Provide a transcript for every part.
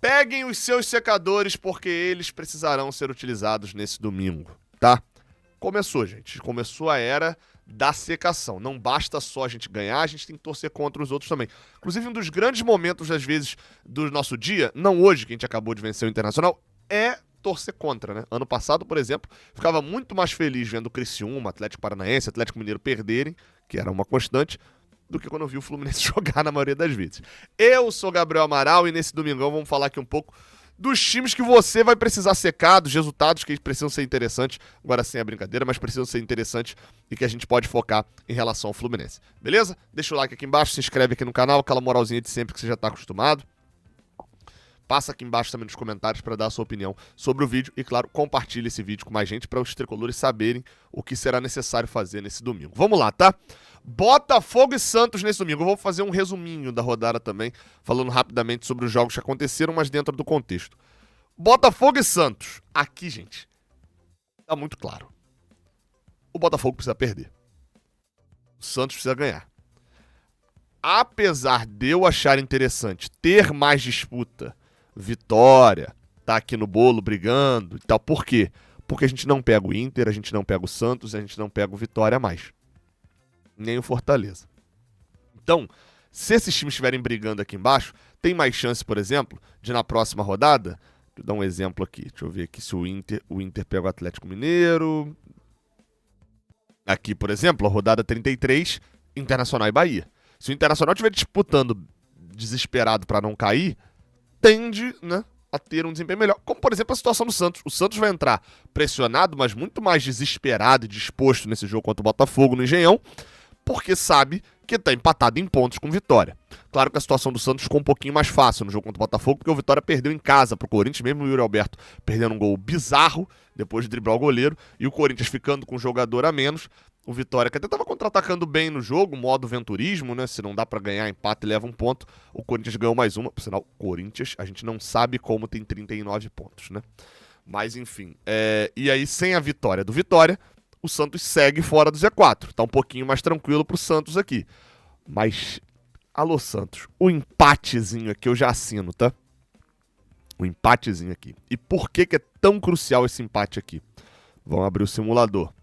Peguem os seus secadores porque eles precisarão ser utilizados nesse domingo, tá? Começou, gente. Começou a era da secação. Não basta só a gente ganhar, a gente tem que torcer contra os outros também. Inclusive, um dos grandes momentos, às vezes, do nosso dia, não hoje, que a gente acabou de vencer o Internacional, é torcer contra, né? Ano passado, por exemplo, ficava muito mais feliz vendo o Criciúma, Atlético Paranaense, Atlético Mineiro perderem, que era uma constante, do que quando eu vi o Fluminense jogar na maioria das vezes. Eu sou Gabriel Amaral e nesse domingão vamos falar aqui um pouco dos times que você vai precisar secar, dos resultados que precisam ser interessantes, agora sem a brincadeira, mas precisam ser interessantes e que a gente pode focar em relação ao Fluminense. Beleza? Deixa o like aqui embaixo, se inscreve aqui no canal, aquela moralzinha de sempre que você já está acostumado. Passa aqui embaixo também nos comentários para dar a sua opinião sobre o vídeo e, claro, compartilhe esse vídeo com mais gente para os tricolores saberem o que será necessário fazer nesse domingo. Vamos lá, tá? Botafogo e Santos nesse domingo. Eu vou fazer um resuminho da rodada também, falando rapidamente sobre os jogos que aconteceram, mas dentro do contexto. Botafogo e Santos. Aqui, gente, tá muito claro. O Botafogo precisa perder. O Santos precisa ganhar. Apesar de eu achar interessante ter mais disputa, Vitória, tá aqui no bolo brigando e tal. Por quê? Porque a gente não pega o Inter, a gente não pega o Santos, a gente não pega o Vitória mais. Nem o Fortaleza. Então, se esses times estiverem brigando aqui embaixo, tem mais chance, por exemplo, de na próxima rodada, deixa eu dar um exemplo aqui, deixa eu ver aqui se o Inter pega o Atlético Mineiro. Aqui, por exemplo, a rodada 33, Internacional e Bahia. Se o Internacional estiver disputando desesperado para não cair, tende, né, a ter um desempenho melhor. Como, por exemplo, a situação do Santos. O Santos vai entrar pressionado, mas muito mais desesperado e disposto nesse jogo contra o Botafogo no Engenhão, porque sabe que está empatado em pontos com Vitória. Claro que a situação do Santos ficou um pouquinho mais fácil no jogo contra o Botafogo, porque o Vitória perdeu em casa pro Corinthians, mesmo o Yuri Alberto perdendo um gol bizarro, depois de driblar o goleiro, e o Corinthians ficando com um jogador a menos. O Vitória, que até estava contra-atacando bem no jogo, modo venturismo, né? Se não dá para ganhar, empate e leva um ponto. O Corinthians ganhou mais uma. Por sinal, Corinthians, a gente não sabe como tem 39 pontos, né? Mas enfim. E aí, sem a vitória do Vitória, o Santos segue fora do Z4. Tá um pouquinho mais tranquilo pro Santos aqui. Mas, alô Santos, o empatezinho aqui eu já assino, tá? O empatezinho aqui. E por que é tão crucial esse empate aqui? Vamos abrir o simulador.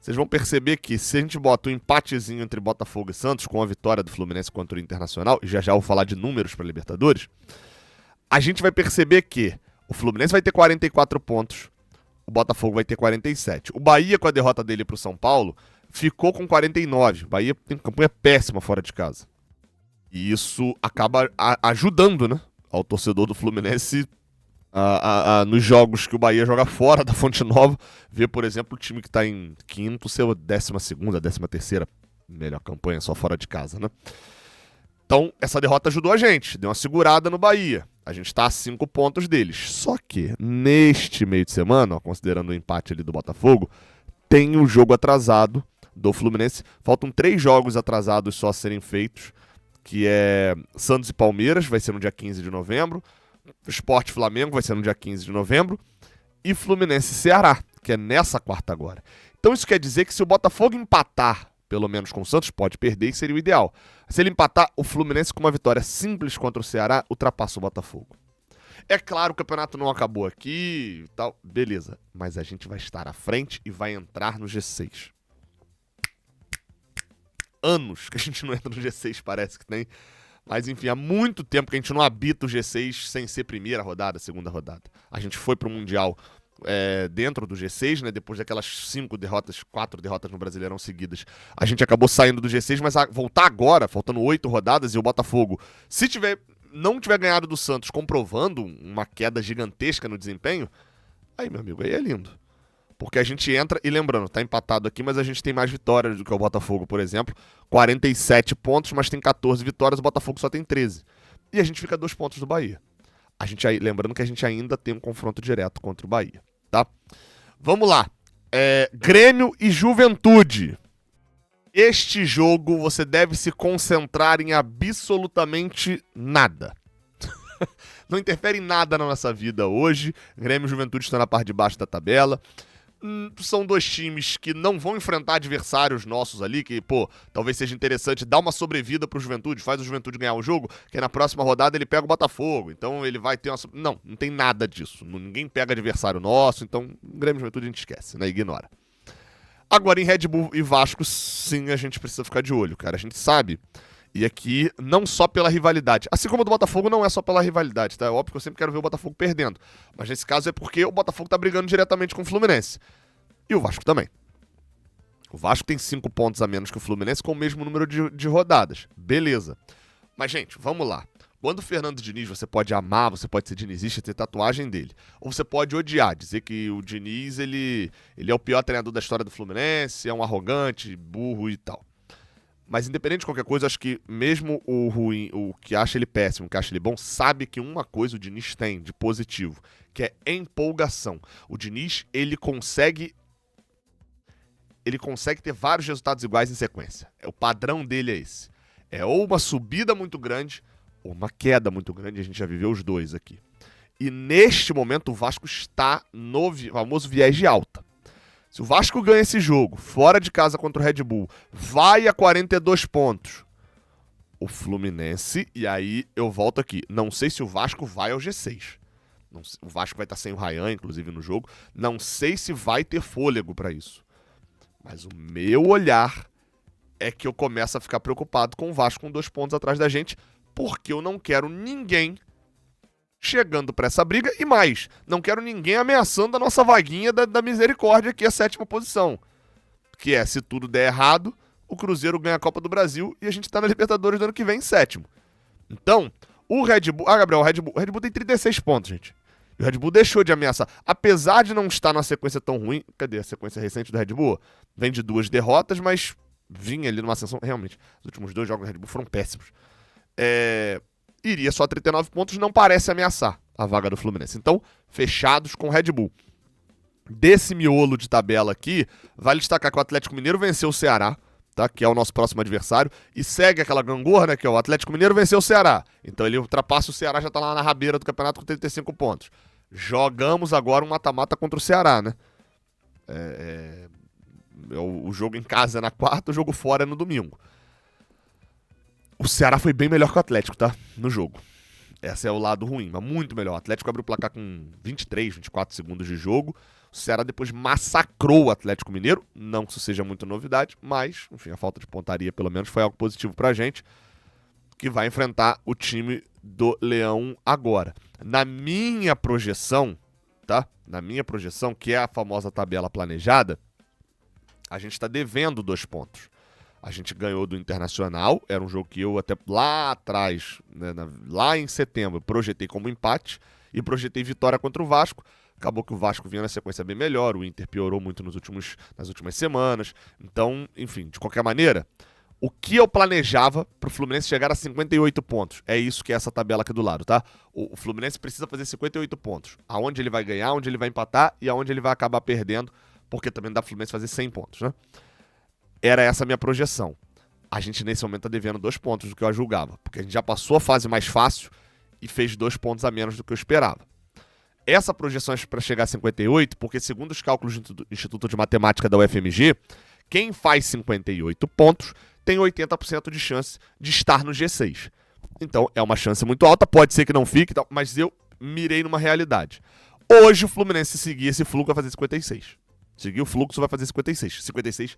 Vocês vão perceber que se a gente bota um empatezinho entre Botafogo e Santos, com a vitória do Fluminense contra o Internacional, e já já vou falar de números para Libertadores, a gente vai perceber que o Fluminense vai ter 44 pontos, o Botafogo vai ter 47. O Bahia, com a derrota dele para o São Paulo, ficou com 49. O Bahia tem campanha péssima fora de casa. E isso acaba ajudando, né, ao torcedor do Fluminense nos jogos que o Bahia joga fora da Fonte Nova, ver, por exemplo, o time que está em quinto ser a 12ª, 13ª melhor campanha só fora de casa, né? Então, essa derrota ajudou a gente, deu uma segurada no Bahia. A gente está a 5 pontos deles. Só que, neste meio de semana, ó, considerando o empate ali do Botafogo, tem o jogo atrasado do Fluminense. Faltam 3 jogos atrasados só a serem feitos, que é Santos e Palmeiras, vai ser no dia 15 de novembro. Sport Flamengo vai ser no dia 15 de novembro. E Fluminense e Ceará, que é nessa quarta agora. Então isso quer dizer que se o Botafogo empatar, pelo menos com o Santos, pode perder e seria o ideal. Se ele empatar, o Fluminense com uma vitória simples contra o Ceará, ultrapassa o Botafogo. É claro, o campeonato não acabou aqui e tal, beleza. Mas a gente vai estar à frente e vai entrar no G6. Anos que a gente não entra no G6, parece que tem. Mas, enfim, há muito tempo que a gente não habita o G6 sem ser primeira rodada, segunda rodada. A gente foi pro Mundial dentro do G6, né? Depois daquelas 4 derrotas no Brasileirão seguidas. A gente acabou saindo do G6, mas voltar agora, faltando 8 rodadas, e o Botafogo, se não tiver ganhado do Santos, comprovando uma queda gigantesca no desempenho, aí, meu amigo, aí é lindo. Porque a gente entra, e lembrando, tá empatado aqui, mas a gente tem mais vitórias do que o Botafogo, por exemplo. 47 pontos, mas tem 14 vitórias, o Botafogo só tem 13. E a gente fica a 2 pontos do Bahia. Lembrando que a gente ainda tem um confronto direto contra o Bahia, tá? Vamos lá. Grêmio e Juventude. Este jogo você deve se concentrar em absolutamente nada. Não interfere em nada na nossa vida hoje. Grêmio e Juventude estão na parte de baixo da tabela. São dois times que não vão enfrentar adversários nossos ali, que, pô, talvez seja interessante dar uma sobrevida pro Juventude, faz o Juventude ganhar um jogo, que aí na próxima rodada ele pega o Botafogo, então ele vai ter uma... Não tem nada disso. Ninguém pega adversário nosso, então o Grêmio e Juventude a gente esquece, né? Ignora. Agora em Red Bull e Vasco, sim, a gente precisa ficar de olho, cara. A gente sabe. E aqui, não só pela rivalidade. Assim como o do Botafogo não é só pela rivalidade, tá? É óbvio que eu sempre quero ver o Botafogo perdendo. Mas nesse caso é porque o Botafogo tá brigando diretamente com o Fluminense. E o Vasco também. O Vasco tem 5 pontos a menos que o Fluminense com o mesmo número de rodadas. Beleza. Mas, gente, vamos lá. Quando o Fernando Diniz, você pode amar, você pode ser dinizista, ter tatuagem dele. Ou você pode odiar, dizer que o Diniz, ele é o pior treinador da história do Fluminense, é um arrogante, burro e tal. Mas independente de qualquer coisa, acho que mesmo o ruim, o que acha ele péssimo, o que acha ele bom, sabe que uma coisa o Diniz tem de positivo, que é empolgação. O Diniz, ele consegue ter vários resultados iguais em sequência. O padrão dele é esse. É ou uma subida muito grande, ou uma queda muito grande, a gente já viveu os dois aqui. E neste momento o Vasco está no famoso viés de alta. Se o Vasco ganha esse jogo, fora de casa contra o Red Bull, vai a 42 pontos. O Fluminense, e aí eu volto aqui, não sei se o Vasco vai ao G6. O Vasco vai estar sem o Ryan, inclusive, no jogo. Não sei se vai ter fôlego para isso. Mas o meu olhar é que eu começo a ficar preocupado com o Vasco com 2 pontos atrás da gente, porque eu não quero ninguém chegando para essa briga e mais, não quero ninguém ameaçando a nossa vaguinha da misericórdia, que é a 7ª posição. Que é, se tudo der errado, o Cruzeiro ganha a Copa do Brasil e a gente tá na Libertadores do ano que vem em 7º. Então, o Red Bull... Gabriel, o Red Bull tem 36 pontos, gente. E o Red Bull deixou de ameaçar. Apesar de não estar numa sequência tão ruim... Cadê a sequência recente do Red Bull? Vem de 2 derrotas, mas vinha ali numa ascensão... Realmente, os últimos 2 jogos do Red Bull foram péssimos. Iria só 39 pontos, não parece ameaçar a vaga do Fluminense. Então, fechados com o Red Bull. Desse miolo de tabela aqui, vale destacar que o Atlético Mineiro venceu o Ceará, tá? Que é o nosso próximo adversário, e segue aquela gangorra, né? Que é o Atlético Mineiro venceu o Ceará. Então ele ultrapassa o Ceará, já tá lá na rabeira do campeonato com 35 pontos. Jogamos agora um mata-mata contra o Ceará, né? O jogo em casa é na quarta, o jogo fora é no domingo. O Ceará foi bem melhor que o Atlético, tá? No jogo. Esse é o lado ruim, mas muito melhor. O Atlético abriu o placar com 23, 24 segundos de jogo. O Ceará depois massacrou o Atlético Mineiro. Não que isso seja muita novidade, mas, enfim, a falta de pontaria pelo menos foi algo positivo pra gente, que vai enfrentar o time do Leão agora. Na minha projeção, tá? Na minha projeção, que é a famosa tabela planejada, a gente tá devendo 2 pontos. A gente ganhou do Internacional, era um jogo que eu até lá atrás, né, lá em setembro, projetei como empate e projetei vitória contra o Vasco. Acabou que o Vasco vinha na sequência bem melhor, o Inter piorou muito nas últimas semanas. Então, enfim, de qualquer maneira, o que eu planejava para o Fluminense chegar a 58 pontos, é isso que é essa tabela aqui do lado, tá? O Fluminense precisa fazer 58 pontos, aonde ele vai ganhar, onde ele vai empatar e aonde ele vai acabar perdendo, porque também não dá para o Fluminense fazer 100 pontos, né? Era essa a minha projeção. A gente, nesse momento, tá devendo 2 pontos do que eu julgava. Porque a gente já passou a fase mais fácil e fez 2 pontos a menos do que eu esperava. Essa projeção é para chegar a 58, porque segundo os cálculos do Instituto de Matemática da UFMG, quem faz 58 pontos tem 80% de chance de estar no G6. Então, é uma chance muito alta, pode ser que não fique, mas eu mirei numa realidade. Hoje, o Fluminense seguir esse fluxo vai fazer 56. Seguir o fluxo vai fazer 56. 56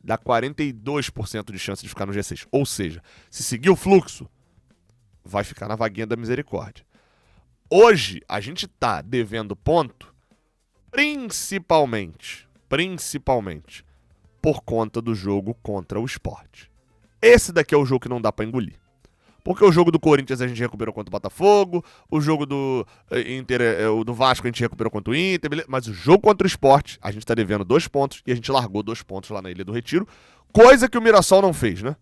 dá 42% de chance de ficar no G6. Ou seja, se seguir o fluxo, vai ficar na vaguinha da misericórdia. Hoje, a gente tá devendo ponto principalmente por conta do jogo contra o Sport. Esse daqui é o jogo que não dá pra engolir. Porque o jogo do Corinthians a gente recuperou contra o Botafogo, o jogo do do Vasco a gente recuperou contra o Inter, beleza? Mas o jogo contra o Sport, a gente tá devendo 2 pontos e a gente largou 2 pontos lá na Ilha do Retiro, coisa que o Mirassol não fez, né?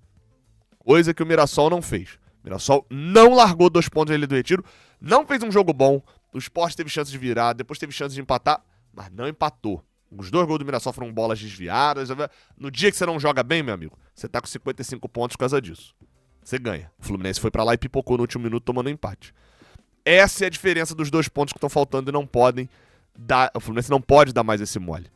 Coisa que o Mirassol não fez. O Mirassol não largou 2 pontos na Ilha do Retiro, não fez um jogo bom, o Sport teve chance de virar, depois teve chance de empatar, mas não empatou. Os 2 gols do Mirassol foram bolas desviadas. No dia que você não joga bem, meu amigo, você tá com 55 pontos por causa disso. Você ganha. O Fluminense foi pra lá e pipocou no último minuto tomando empate. Essa é a diferença dos 2 pontos que estão faltando e não podem dar. O Fluminense não pode dar mais esse mole.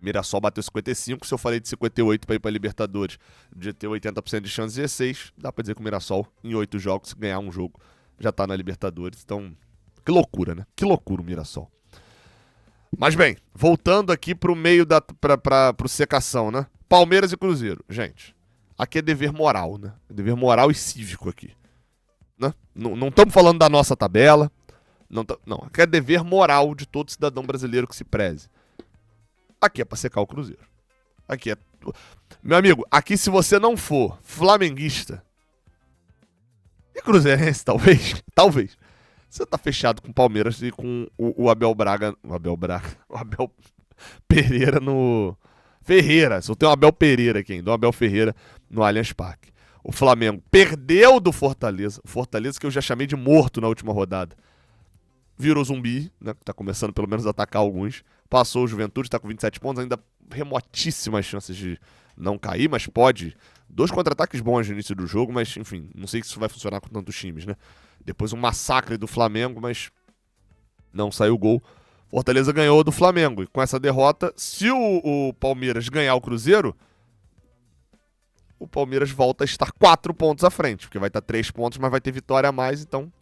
Mirassol bateu 55, se eu falei de 58 para ir para Libertadores, de ter 80% de chance de 16, dá para dizer que o Mirassol, em 8 jogos, se ganhar um jogo, já tá na Libertadores. Então, que loucura, né? Que loucura o Mirassol. Mas bem, voltando aqui pro meio pro secação, né? Palmeiras e Cruzeiro. Gente, aqui é dever moral, né? Dever moral e cívico aqui. Né? Não estamos falando da nossa tabela. Não, aqui é dever moral de todo cidadão brasileiro que se preze. Aqui é pra secar o Cruzeiro. Aqui é... Meu amigo, aqui se você não for flamenguista e cruzeirense, talvez, você tá fechado com o Palmeiras e com o Abel Braga... O Abel Pereira no... Ferreira, só tem o Abel Pereira aqui ainda, o Abel Ferreira no Allianz Parque. O Flamengo perdeu do Fortaleza, o Fortaleza que eu já chamei de morto na última rodada. Virou zumbi, né, que tá começando pelo menos a atacar alguns. Passou o Juventude, tá com 27 pontos, ainda remotíssimas chances de não cair, mas pode. 2 contra-ataques bons no início do jogo, mas enfim, não sei se isso vai funcionar com tantos times, né? Depois um massacre do Flamengo, mas não saiu gol. Fortaleza ganhou do Flamengo. E com essa derrota, se o Palmeiras ganhar o Cruzeiro, o Palmeiras volta a estar 4 pontos à frente. Porque vai estar 3 pontos, mas vai ter vitória a mais. Então,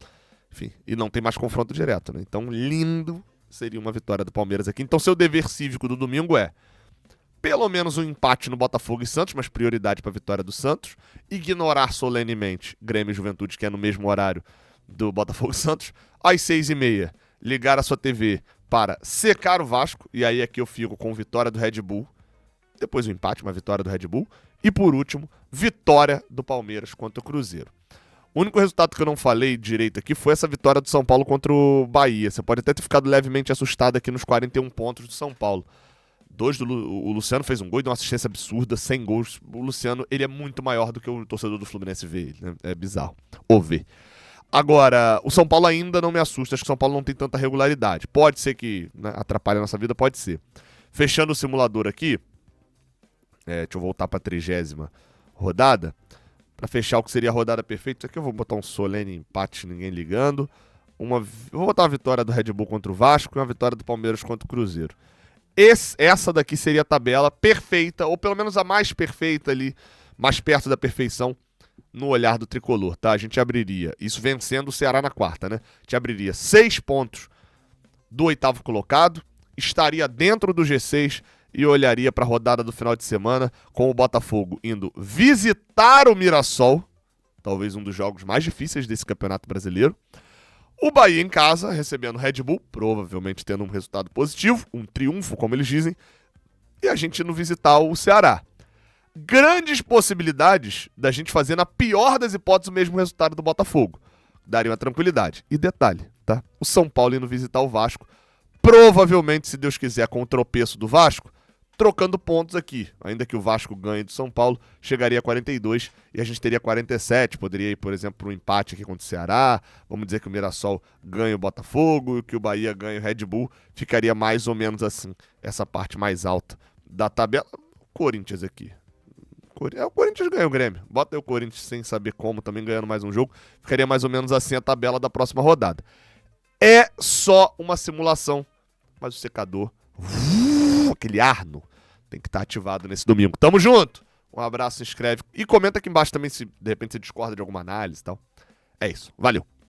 enfim, e não tem mais confronto direto, né? Então, lindo seria uma vitória do Palmeiras aqui. Então, seu dever cívico do domingo é pelo menos um empate no Botafogo e Santos, mas prioridade para a vitória do Santos. Ignorar solenemente Grêmio e Juventude, que é no mesmo horário do Botafogo e Santos. Às 6h30, ligar a sua TV para secar o Vasco, e aí aqui eu fico com vitória do Red Bull, depois o empate, uma vitória do Red Bull, e por último, vitória do Palmeiras contra o Cruzeiro. O único resultado que eu não falei direito aqui foi essa vitória do São Paulo contra o Bahia. Você pode até ter ficado levemente assustado aqui nos 41 pontos do São Paulo. O Luciano fez um gol e deu uma assistência absurda, 100 gols. O Luciano, ele é muito maior do que o torcedor do Fluminense vê ele, né? É bizarro, ou vê. Agora, o São Paulo ainda não me assusta. Acho que o São Paulo não tem tanta regularidade. Pode ser que, né, atrapalhe a nossa vida, pode ser. Fechando o simulador aqui, deixa eu voltar para a 30ª rodada. Para fechar o que seria a rodada perfeita, aqui eu vou botar um solene empate, ninguém ligando. Vou botar uma vitória do Red Bull contra o Vasco e uma vitória do Palmeiras contra o Cruzeiro. Essa daqui seria a tabela perfeita, ou pelo menos a mais perfeita ali, mais perto da perfeição, no olhar do tricolor, tá? A gente abriria, isso vencendo o Ceará na quarta, né? A gente abriria 6 pontos do 8º colocado, estaria dentro do G6 e olharia para a rodada do final de semana com o Botafogo indo visitar o Mirassol, talvez um dos jogos mais difíceis desse Campeonato Brasileiro. O Bahia em casa, recebendo o Red Bull, provavelmente tendo um resultado positivo, um triunfo, como eles dizem, e a gente indo visitar o Ceará. Grandes possibilidades da gente fazer, na pior das hipóteses, o mesmo resultado do Botafogo. Daria uma tranquilidade. E detalhe, tá? O São Paulo indo visitar o Vasco, provavelmente, se Deus quiser, com o tropeço do Vasco, trocando pontos aqui. Ainda que o Vasco ganhe do São Paulo, chegaria a 42 e a gente teria 47. Poderia ir, por exemplo, para um empate aqui contra o Ceará. Vamos dizer que o Mirassol ganha o Botafogo e que o Bahia ganha o Red Bull. Ficaria mais ou menos assim, essa parte mais alta da tabela. Corinthians aqui. O Corinthians ganha o Grêmio. Bota aí o Corinthians sem saber como, também ganhando mais um jogo. Ficaria mais ou menos assim a tabela da próxima rodada. É só uma simulação, mas o secador, aquele Arno, tem que estar ativado nesse domingo. Tamo junto! Um abraço, se inscreve e comenta aqui embaixo também se de repente você discorda de alguma análise e tal. É isso, valeu!